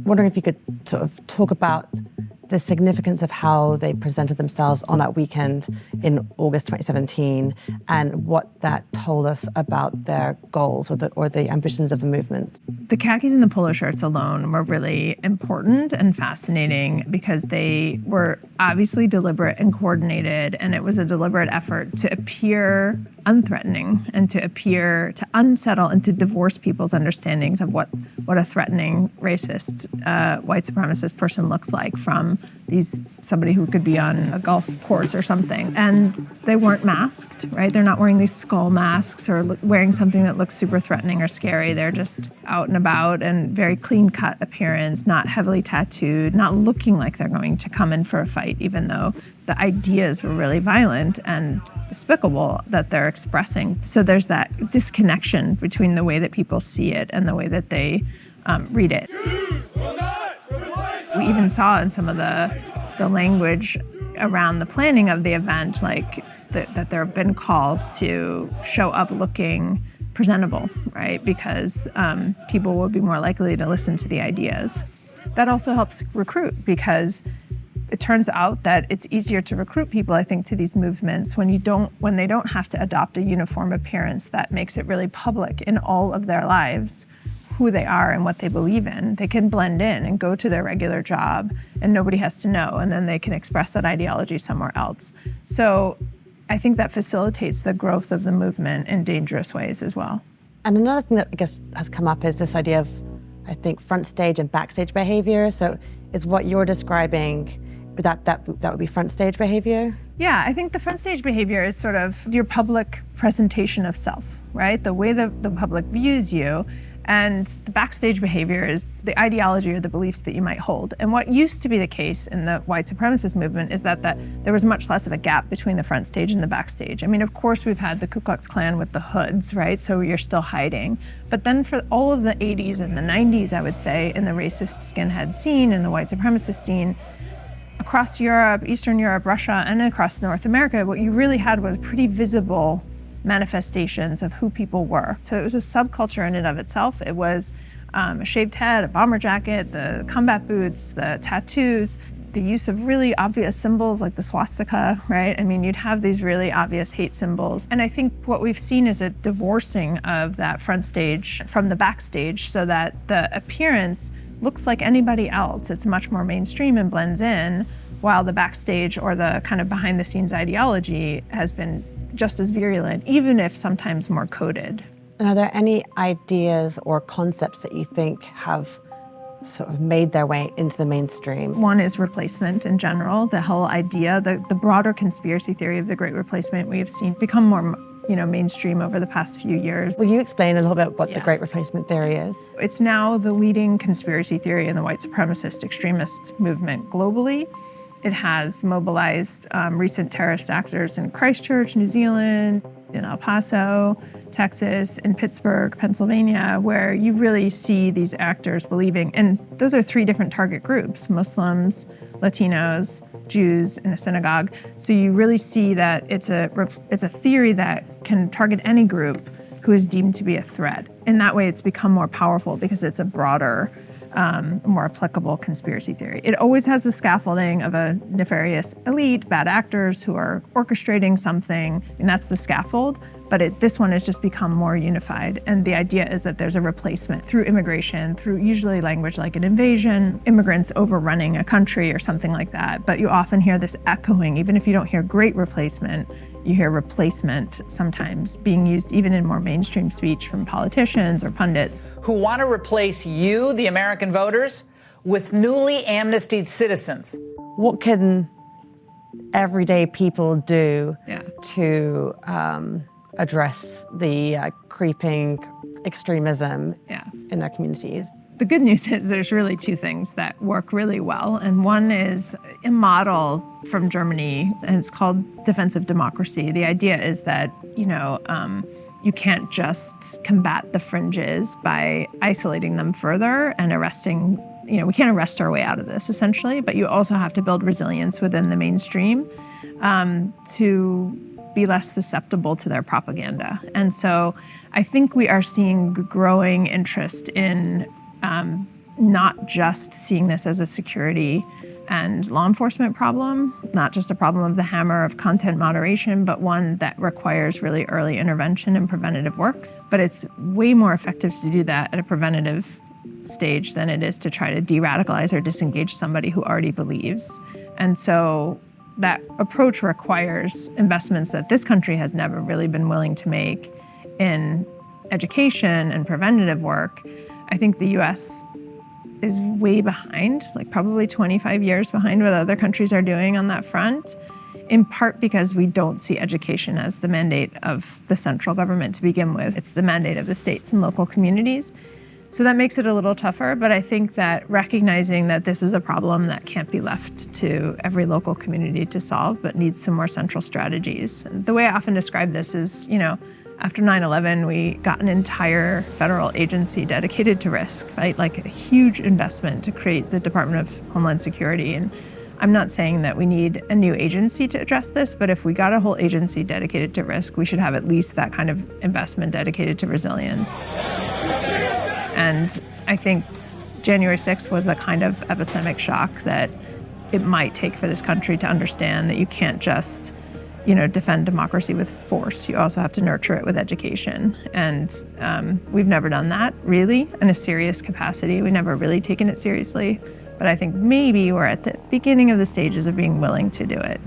Wondering if you could sort of talk about the significance of how they presented themselves on that weekend in August 2017 and what that told us about their goals or the ambitions of the movement. The khakis and the polo shirts alone were really important and fascinating because they were obviously deliberate and coordinated, and it was a deliberate effort to appear unthreatening and to appear to unsettle and to divorce people's understandings of what a threatening racist white supremacist person looks like from somebody who could be on a golf course or something. And they weren't masked, right? They're not wearing these skull masks or wearing something that looks super threatening or scary. They're just out and about and very clean-cut appearance, not heavily tattooed, not looking like they're going to come in for a fight, even though the ideas were really violent and despicable that they're expressing. So there's that disconnection between the way that people see it and the way that they read it. We even saw in some of the language around the planning of the event, like that there have been calls to show up looking presentable, right? Because people will be more likely to listen to the ideas. That also helps recruit because it turns out that it's easier to recruit people, I think, to these movements when they don't have to adopt a uniform appearance that makes it really public in all of their lives who they are and what they believe in. They can blend in and go to their regular job and nobody has to know, and then they can express that ideology somewhere else. So I think that facilitates the growth of the movement in dangerous ways as well. And another thing that I guess has come up is this idea of, I think, front stage and backstage behavior. So is what you're describing, that would be front stage behavior? Yeah, I think the front stage behavior is sort of your public presentation of self, right? The way the public views you. And the backstage behavior is the ideology or the beliefs that you might hold. And what used to be the case in the white supremacist movement is that there was much less of a gap between the front stage and the backstage. I mean, of course, we've had the Ku Klux Klan with the hoods, right? So you're still hiding. But then for all of the 80s and the 90s, I would say, in the racist skinhead scene and the white supremacist scene, across Europe, Eastern Europe, Russia, and across North America, what you really had was pretty visible manifestations of who people were. So it was a subculture in and of itself. It was a shaved head, a bomber jacket, the combat boots, the tattoos, the use of really obvious symbols like the swastika, right? I mean, you'd have these really obvious hate symbols. And I think what we've seen is a divorcing of that front stage from the backstage so that the appearance looks like anybody else. It's much more mainstream and blends in, while the backstage or the kind of behind the scenes ideology has been just as virulent, even if sometimes more coded. And are there any ideas or concepts that you think have sort of made their way into the mainstream? One is replacement in general. The whole idea, the broader conspiracy theory of the Great Replacement we have seen become more mainstream over the past few years. Will you explain a little bit what the Great Replacement theory is? It's now the leading conspiracy theory in the white supremacist extremist movement globally. It has mobilized recent terrorist actors in Christchurch, New Zealand, in El Paso, Texas, in Pittsburgh, Pennsylvania, where you really see these actors believing, and those are three different target groups: Muslims, Latinos, Jews, and a synagogue. So you really see that it's a theory that can target any group who is deemed to be a threat. In that way, it's become more powerful because it's a broader, more applicable conspiracy theory. It always has the scaffolding of a nefarious elite, bad actors who are orchestrating something, and that's the scaffold. But this one has just become more unified. And the idea is that there's a replacement through immigration, through usually language like an invasion, immigrants overrunning a country or something like that. But you often hear this echoing, even if you don't hear great replacement, you hear replacement sometimes being used even in more mainstream speech from politicians or pundits. Who want to replace you, the American voters, with newly amnestied citizens. What can everyday people do to address the creeping extremism in their communities? The good news is there's really two things that work really well. And one is a model from Germany, and it's called defensive democracy. The idea is that, you can't just combat the fringes by isolating them further and arresting, we can't arrest our way out of this essentially, but you also have to build resilience within the mainstream to be less susceptible to their propaganda. And so I think we are seeing growing interest in not just seeing this as a security and law enforcement problem, not just a problem of the hammer of content moderation, but one that requires really early intervention and preventative work. But it's way more effective to do that at a preventative stage than it is to try to de-radicalize or disengage somebody who already believes. And so that approach requires investments that this country has never really been willing to make in education and preventative work. I think the US is way behind, like probably 25 years behind what other countries are doing on that front, in part because we don't see education as the mandate of the central government to begin with. It's the mandate of the states and local communities. So that makes it a little tougher, but I think that recognizing that this is a problem that can't be left to every local community to solve, but needs some more central strategies. And the way I often describe this is, after 9/11, we got an entire federal agency dedicated to risk, right? Like a huge investment to create the Department of Homeland Security. And I'm not saying that we need a new agency to address this, but if we got a whole agency dedicated to risk, we should have at least that kind of investment dedicated to resilience. And I think January 6th was the kind of epistemic shock that it might take for this country to understand that you can't just defend democracy with force. You also have to nurture it with education. And we've never done that, really, in a serious capacity. We've never really taken it seriously. But I think maybe we're at the beginning of the stages of being willing to do it.